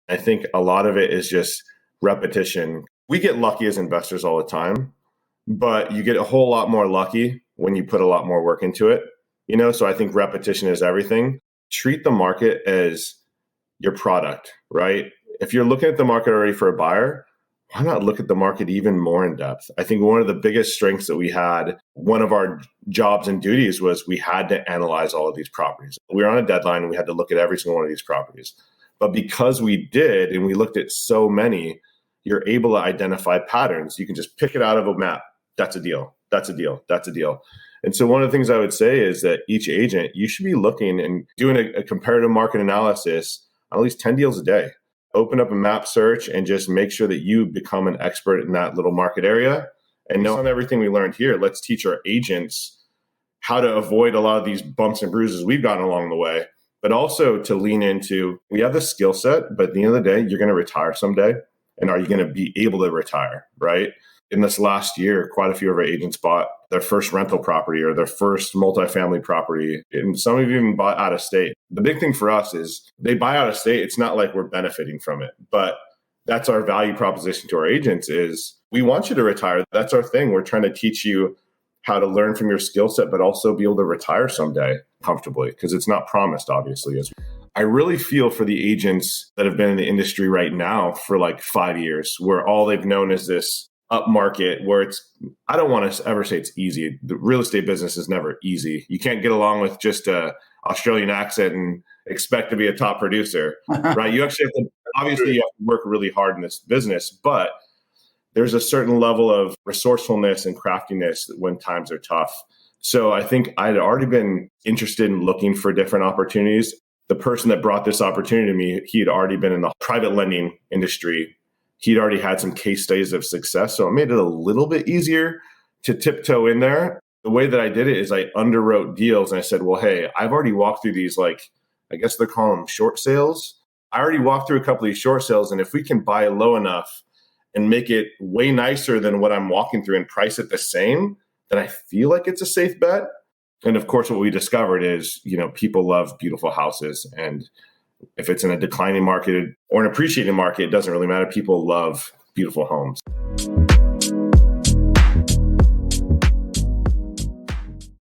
I think a lot of it is just repetition. We get lucky as investors all the time, but you get a whole lot more lucky when you put a lot more work into it. So I think repetition is everything. Treat the market as your product, right? If you're looking at the market already for a buyer, why not look at the market even more in depth? I think one of the biggest strengths that we had, one of our jobs and duties was we had to analyze all of these properties. We were on a deadline and we had to look at every single one of these properties. But because we did, and we looked at so many, you're able to identify patterns. You can just pick it out of a map. That's a deal. That's a deal. That's a deal. And so one of the things I would say is that each agent, you should be looking and doing a comparative market analysis on at least 10 deals a day. Open up a map search and just make sure that you become an expert in that little market area. And based on everything we learned here, let's teach our agents how to avoid a lot of these bumps and bruises we've gotten along the way, but also to lean into, we have the skill set, but at the end of the day, you're going to retire someday. And are you going to be able to retire, right? In this last year, quite a few of our agents bought their first rental property or their first multifamily property. And some of you even bought out of state. The big thing for us is they buy out of state. It's not like we're benefiting from it, but that's our value proposition to our agents is we want you to retire. That's our thing. We're trying to teach you how to learn from your skill set, but also be able to retire someday comfortably because it's not promised, obviously. I really feel for the agents that have been in the industry right now for like 5 years, where all they've known is this up market where I don't want to ever say it's easy. The real estate business is never easy. You can't get along with just a Australian accent and expect to be a top producer, right? You actually have to, obviously you have to work really hard in this business, but there's a certain level of resourcefulness and craftiness when times are tough. So I think I'd already been interested in looking for different opportunities. The person that brought this opportunity to me, he had already been in the private lending industry. He'd already had some case studies of success. So it made it a little bit easier to tiptoe in there. The way that I did it is I underwrote deals and I said, well, hey, I've already walked through these, like, I guess they're calling them short sales. I already walked through a couple of these short sales. And if we can buy low enough and make it way nicer than what I'm walking through and price it the same, then I feel like it's a safe bet. And of course, what we discovered is, people love beautiful houses. And if it's in a declining market or an appreciating market, it doesn't really matter. People love beautiful homes.